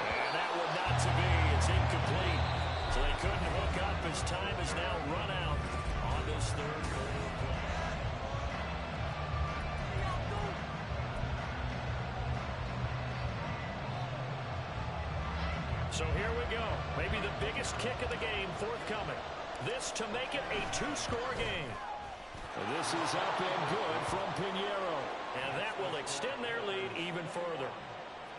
[SPEAKER 1] And that one not to be. It's incomplete. So they couldn't hook up as time has now run out on this 3rd quarter play. So here we go. Maybe the biggest kick of the game forthcoming. This to make it a 2-score game. This is up and good from Pinheiro. And that will extend their lead even further.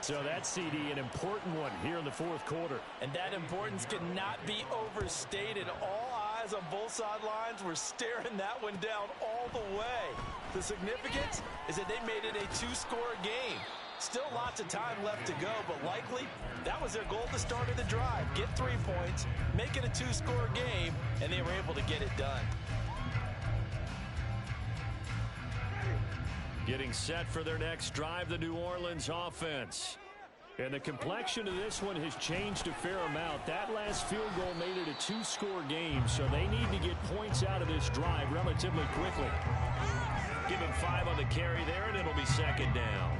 [SPEAKER 1] So that's, CD, an important one here in the 4th quarter.
[SPEAKER 4] And that importance cannot be overstated. All eyes on both sidelines were staring that one down all the way. The significance is that they made it a 2-score game. Still lots of time left to go, but likely that was their goal at the start of the drive. Get 3 points, make it a 2-score game, and they were able to get it done.
[SPEAKER 1] Getting set for their next drive, the New Orleans offense. And the complexion of this one has changed a fair amount. That last field goal made it a 2-score game, so they need to get points out of this drive relatively quickly. Give him 5 on the carry there, and it'll be 2nd down.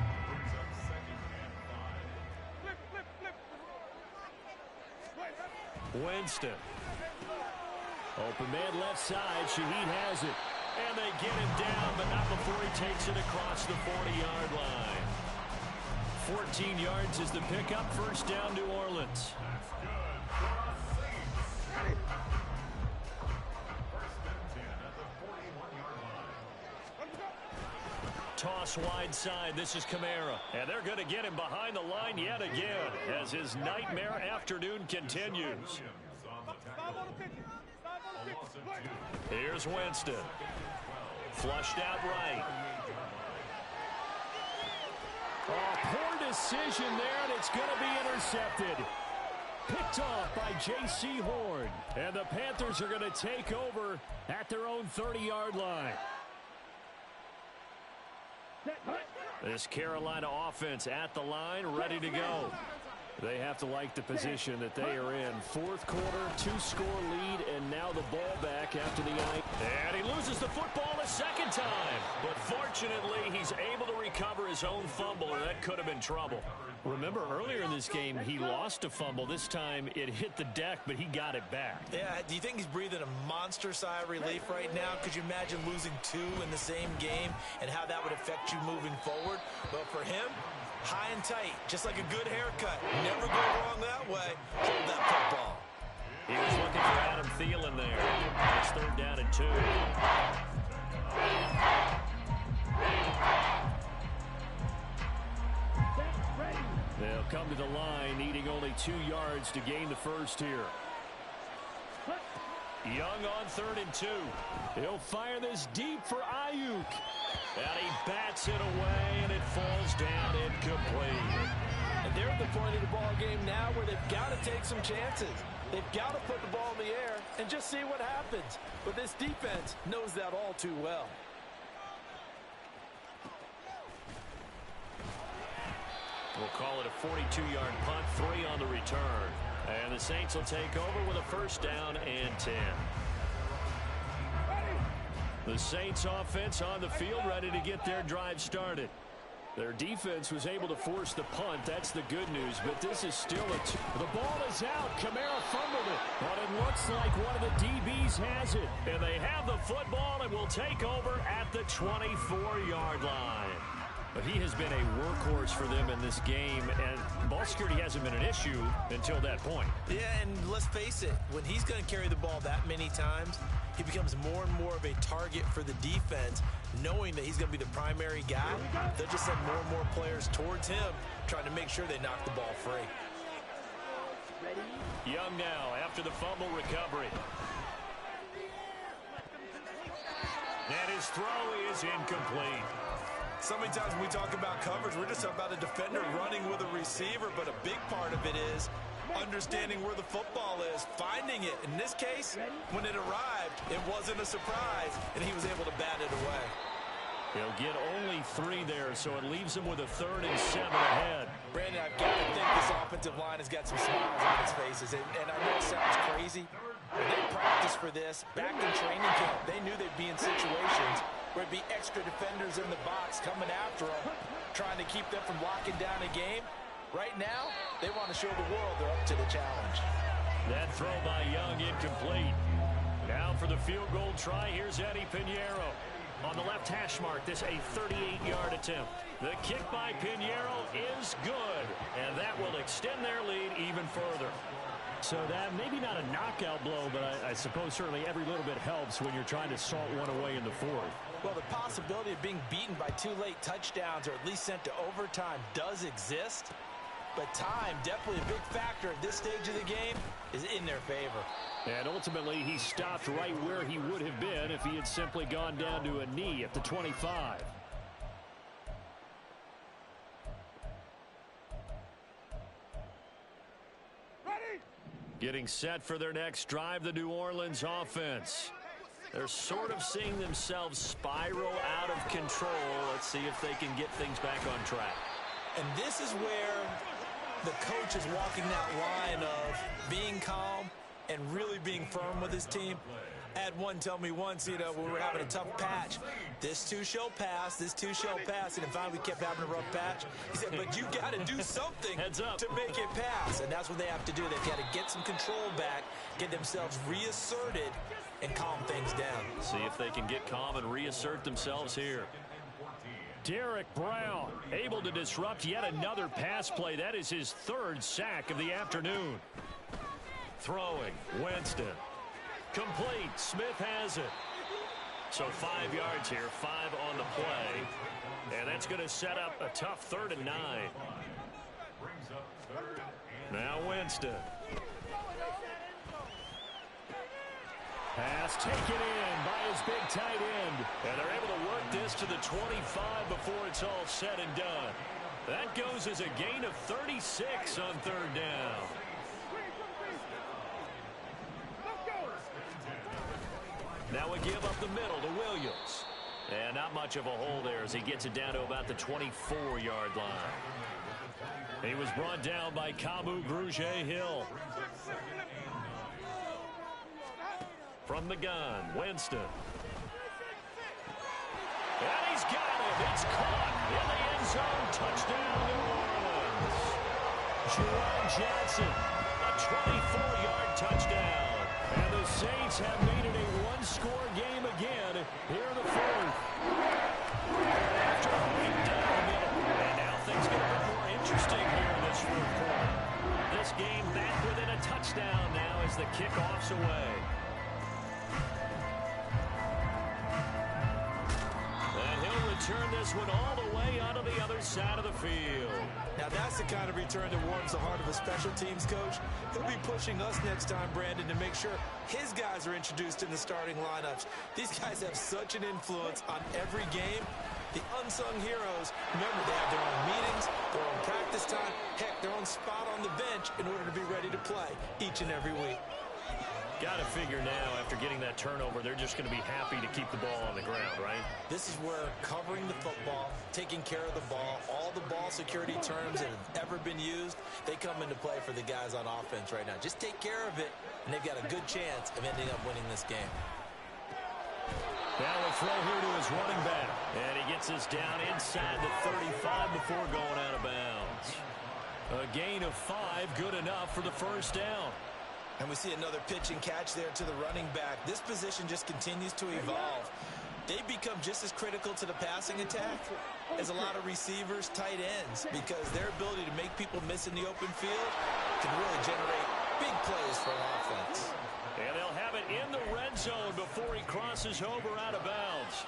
[SPEAKER 1] Winston. Open man left side. Shaheed has it. And they get him down, but not before he takes it across the 40-yard line. 14 yards is the pickup. 1st down, New Orleans.
[SPEAKER 2] toss wide side. This is Kamara. And they're going to get him behind the line yet again as his nightmare afternoon continues. Here's Winston. Flushed out right.
[SPEAKER 1] Oh, poor decision there, and it's going to be intercepted. Picked off by J.C. Horn. And the Panthers are going to take over at their own 30-yard line. This Carolina offense at the line, ready to go. They have to like the position that they are in. Fourth quarter, 2-score lead, and now the ball back after the eye.
[SPEAKER 2] And he loses the football a second time. But fortunately, he's able to recover his own fumble, or that could have been trouble.
[SPEAKER 1] Remember, earlier in this game, he lost a fumble. This time, it hit the deck, but he got it back.
[SPEAKER 3] Yeah, do you think he's breathing a monster sigh of relief right now? Could you imagine losing 2 in the same game and how that would affect you moving forward? But for him, high and tight, just like a good haircut. Never go wrong that way. Hold that football.
[SPEAKER 2] He was looking for Adam Thielen there. It's 3rd down and 2.
[SPEAKER 1] They'll come to the line, needing only 2 yards to gain the first here.
[SPEAKER 2] Young on 3rd and 2.
[SPEAKER 1] He'll fire this deep for Ayuk.
[SPEAKER 2] And he bats it away, and it falls down incomplete.
[SPEAKER 4] And they're at the point of the ball game now where they've got to take some chances. They've got to put the ball in the air and just see what happens. But this defense knows that all too well.
[SPEAKER 2] We'll call it a 42-yard punt, 3 on the return. And the Saints will take over with a 1st down and 10. The Saints offense on the field, ready to get their drive started.
[SPEAKER 1] Their defense was able to force the punt. That's the good news, but this is still the ball is out. Kamara fumbled it, but it looks like one of the DBs has it.
[SPEAKER 2] And they have the football and will take over at the 24-yard line.
[SPEAKER 1] But he has been a workhorse for them in this game, and ball security hasn't been an issue until that point.
[SPEAKER 3] Yeah, and let's face it, when he's going to carry the ball that many times, he becomes more and more of a target for the defense, knowing that he's going to be the primary guy. They'll just send more and more players towards him, trying to make sure they knock the ball free.
[SPEAKER 2] Young now after the fumble recovery. And his throw is incomplete.
[SPEAKER 3] So many times when we talk about coverage, we're just talking about a defender running with a receiver, but a big part of it is understanding where the football is, finding it. In this case, when it arrived, it wasn't a surprise, and he was able to bat it away.
[SPEAKER 1] He'll get only 3 there, so it leaves him with a 3rd and 7 ahead.
[SPEAKER 4] Brandon, I've got to think this offensive line has got some smiles on its faces, and I know it sounds crazy, but they practiced for this back in training camp. They knew they'd be in situations where it'd be extra defenders in the box coming after them, trying to keep them from locking down a game. Right now, they want to show the world they're up to the challenge.
[SPEAKER 2] That throw by Young incomplete. Now for the field goal try, here's Eddie Pinheiro. On the left hash mark, this a 38-yard attempt. The kick by Pinheiro is good, and that will extend their lead even further.
[SPEAKER 1] So that maybe not a knockout blow, but I suppose certainly every little bit helps when you're trying to salt one away in the 4th.
[SPEAKER 4] Well, the possibility of being beaten by 2 late touchdowns or at least sent to overtime does exist. But time, definitely a big factor at this stage of the game, is in their favor.
[SPEAKER 1] And ultimately, he stopped right where he would have been if he had simply gone down to a knee at the 25.
[SPEAKER 2] Getting set for their next drive, the New Orleans offense. They're sort of seeing themselves spiral out of control. Let's see if they can get things back on track.
[SPEAKER 3] And this is where the coach is walking that line of being calm and really being firm with his team. I had one tell me once, when we were having a tough patch, this too shall pass, this too shall pass, and then finally we kept having a rough patch. He said, but you got to do something
[SPEAKER 2] Heads up.
[SPEAKER 3] to make it pass, and that's what they have to do. They've got to get some control back, get themselves reasserted, and calm things down.
[SPEAKER 2] See if they can get calm and reassert themselves here.
[SPEAKER 1] Derek Brown able to disrupt yet another pass play. That is his 3rd sack of the afternoon.
[SPEAKER 2] Throwing, Winston. Complete. Smith has it. So 5 yards here, 5 on the play. And that's going to set up a tough 3rd and 9. Now Winston.
[SPEAKER 1] Pass taken in by his big tight end.
[SPEAKER 2] And they're able to work this to the 25 before it's all said and done. That goes as a gain of 36 on 3rd down. Now a give up the middle to Williams. And not much of a hole there as he gets it down to about the 24-yard line. He was brought down by Kamu Grugier-Hill. From the gun, Winston. And he's got it. It's caught in the end zone. Touchdown, New Orleans. Jerome Johnson, a 24-yard touchdown. And the Saints have made it a one-score game again here in the 4th. After a break down the middle. And now things get a bit more interesting here in this 4th quarter. This game back within a touchdown now as the kickoff's away. Turn this one all the way onto the other side of the field.
[SPEAKER 3] Now that's the kind of return that warms the heart of a special teams coach. He'll be pushing us next time, Brandon, to make sure his guys are introduced in the starting lineups. These guys have such an influence on every game. The unsung heroes, remember, they have their own meetings, their own practice time, heck, their own spot on the bench in order to be ready to play each and every week.
[SPEAKER 2] Got to figure now, after getting that turnover, they're just going to be happy to keep the ball on the ground, right?
[SPEAKER 3] This is where covering the football, taking care of the ball, all the ball security terms that have ever been used, they come into play for the guys on offense right now. Just take care of it, and they've got a good chance of ending up winning this game.
[SPEAKER 2] Now a throw here to his running back. And he gets this down inside the 35 before going out of bounds. A gain of 5, good enough for the 1st down.
[SPEAKER 3] And we see another pitch and catch there to the running back. This position just continues to evolve. They become just as critical to the passing attack as a lot of receivers, tight ends, because their ability to make people miss in the open field can really generate big plays for an offense.
[SPEAKER 2] And they'll have it in the red zone before he crosses over out of bounds.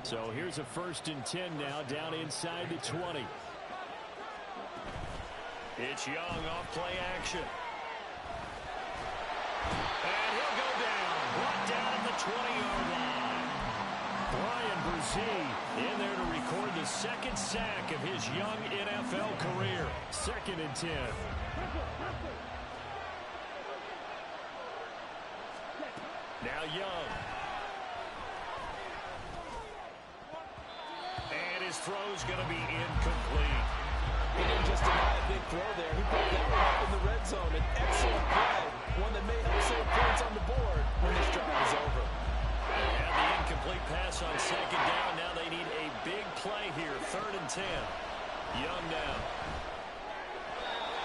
[SPEAKER 1] So here's a 1st and 10 now, down inside the 20.
[SPEAKER 2] It's Young off play action. And he'll go down. Brought down at the 20-yard line.
[SPEAKER 1] Brian Brzee in there to record the 2nd sack of his young NFL career. 2nd and 10.
[SPEAKER 2] Now Young. And his throw's going to be incomplete.
[SPEAKER 4] He didn't just deny a big throw there. He put that one up in the red zone. An excellent play. One that may help save points on the board when this drive is over.
[SPEAKER 2] And the incomplete pass on 2nd down. Now they need a big play here. 3rd and 10. Young now.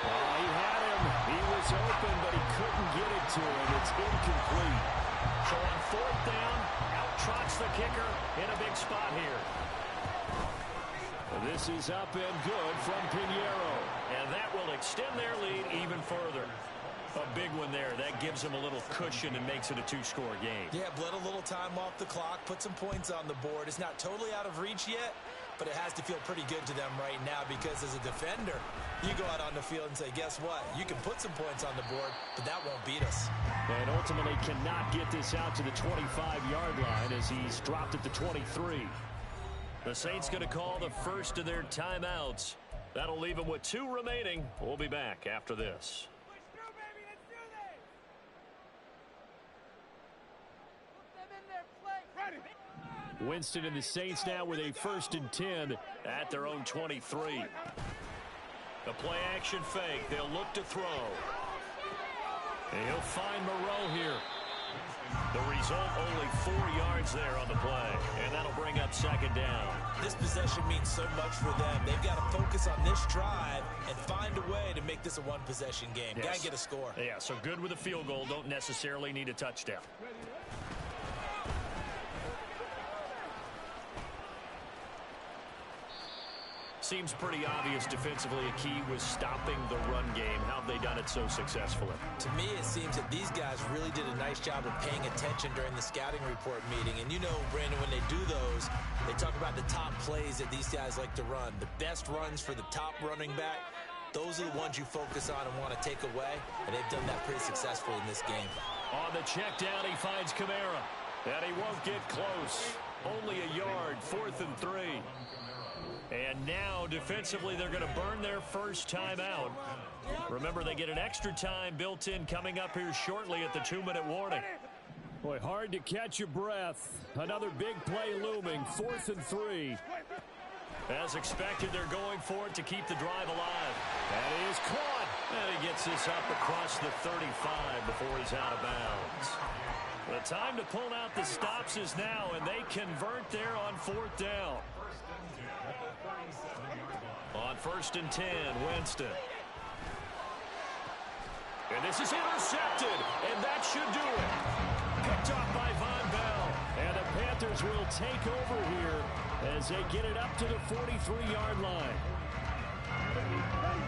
[SPEAKER 1] Oh, he had him. He was open, but he couldn't get it to him. It's incomplete.
[SPEAKER 2] So on 4th down, out trots the kicker in a big spot here.
[SPEAKER 1] This is up and good from Pinheiro.
[SPEAKER 2] And that will extend their lead even further. A big one there. That gives them a little cushion and makes it a 2-score game.
[SPEAKER 3] Yeah, bled a little time off the clock, put some points on the board. It's not totally out of reach yet, but it has to feel pretty good to them right now because as a defender, you go out on the field and say, guess what? You can put some points on the board, but that won't beat us.
[SPEAKER 1] And ultimately cannot get this out to the 25-yard line as he's dropped at the 23.
[SPEAKER 2] The Saints going to call the first of their timeouts. That'll leave them with 2 remaining. We'll be back after this.
[SPEAKER 1] Winston and the Saints now with a 1st and 10
[SPEAKER 2] at their own 23. The play action fake. They'll look to throw. And he'll find Moreau here. The result, only 4 yards there on the play. And that'll bring up 2nd down.
[SPEAKER 3] This possession means so much for them. They've got to focus on this drive and find a way to make this a one-possession game.
[SPEAKER 2] Yes.
[SPEAKER 3] Got to get a score.
[SPEAKER 2] Yeah, so good with a field goal. Don't necessarily need a touchdown. Seems pretty obvious defensively. A key was stopping the run game. How have they done it so successfully?
[SPEAKER 3] To me, it seems that these guys really did a nice job of paying attention during the scouting report meeting. And you know, Brandon, when they do those, they talk about the top plays that these guys like to run. The best runs for the top running back, those are the ones you focus on and want to take away. And they've done that pretty successfully in this game.
[SPEAKER 2] On the check down, he finds Kamara. And he won't get close. Only a yard, 4th and 3. And now, defensively, they're going to burn their first time out. Remember, they get an extra time built in coming up here shortly at the 2-minute warning.
[SPEAKER 1] Boy, hard to catch your breath. Another big play looming, 4th and 3.
[SPEAKER 2] As expected, they're going for it to keep the drive alive. And he is caught. And he gets this up across the 35 before he's out of bounds. The time to pull out the stops is now, and they convert there on 4th down. On 1st and 10, Winston. And this is intercepted, and that should do it. Picked off by Von Bell.
[SPEAKER 1] And the Panthers will take over here as they get it up to the 43-yard line.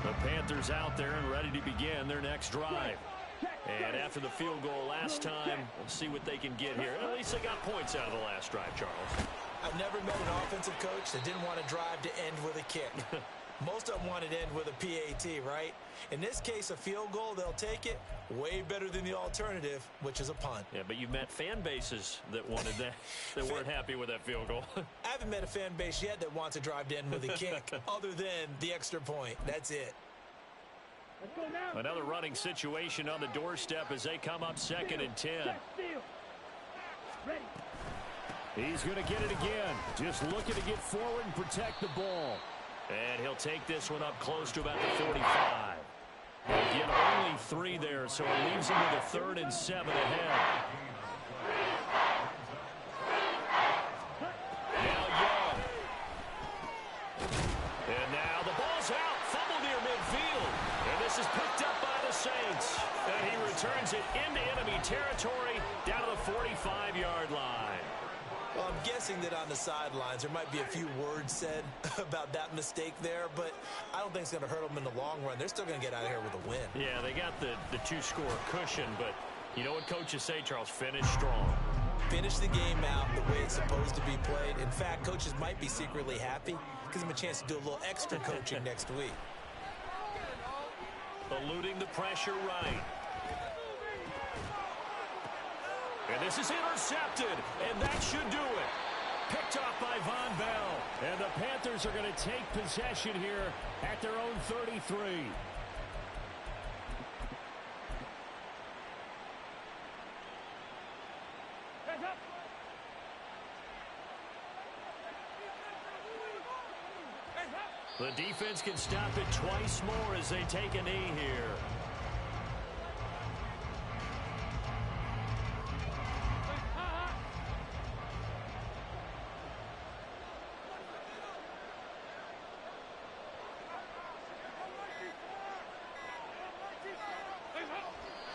[SPEAKER 2] The Panthers out there and ready to begin their next drive. And after the field goal last time, we'll see what they can get here. At least they got points out of the last drive, Charles.
[SPEAKER 3] I've never met an offensive coach that didn't want to drive to end with a kick. Most of them wanted to end with a PAT, right? In this case, a field goal, they'll take it. Way better than the alternative, which is a punt.
[SPEAKER 2] Yeah, but you've met fan bases that wanted that, that weren't happy with that field goal.
[SPEAKER 3] I haven't met a fan base yet that wants to drive to end with a kick, other than the extra point. That's it.
[SPEAKER 5] Let's go now.
[SPEAKER 2] Another running situation on the doorstep as they come up 2nd and 10.
[SPEAKER 5] Ready.
[SPEAKER 1] He's going to get it again. Just looking to get forward and protect the ball.
[SPEAKER 2] And he'll take this one up close to about the 45. Again, only 3 there, so it leaves him with a 3rd and 7 ahead. Now Young. And now the ball's out. Fumble near midfield. And this is picked up by the Saints. And he returns it into enemy territory down to the 45-yard line.
[SPEAKER 3] Well, I'm guessing that on the sidelines there might be a few words said about that mistake there, but I don't think it's going to hurt them in the long run. They're still going to get out of here with a win.
[SPEAKER 2] Yeah, they got the 2-score cushion, but you know what coaches say, Charles? Finish strong.
[SPEAKER 3] Finish the game out the way it's supposed to be played. In fact, coaches might be secretly happy. Gives them a chance to do a little extra coaching next week.
[SPEAKER 2] Eluding the pressure right. And this is intercepted, and that should do it. Picked off by Von Bell.
[SPEAKER 1] And the Panthers are going to take possession here at their own 33.
[SPEAKER 5] Hands up. Hands up.
[SPEAKER 2] The defense can stop it twice more as they take a knee here.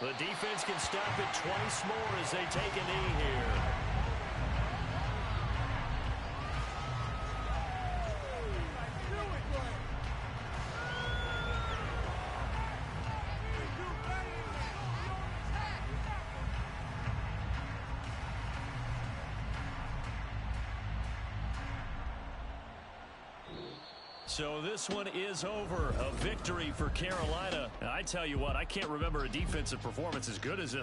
[SPEAKER 2] The defense can stop it twice more as they take a knee here. So this one is over. A victory for Carolina. And I tell you what, I can't remember a defensive performance as good as this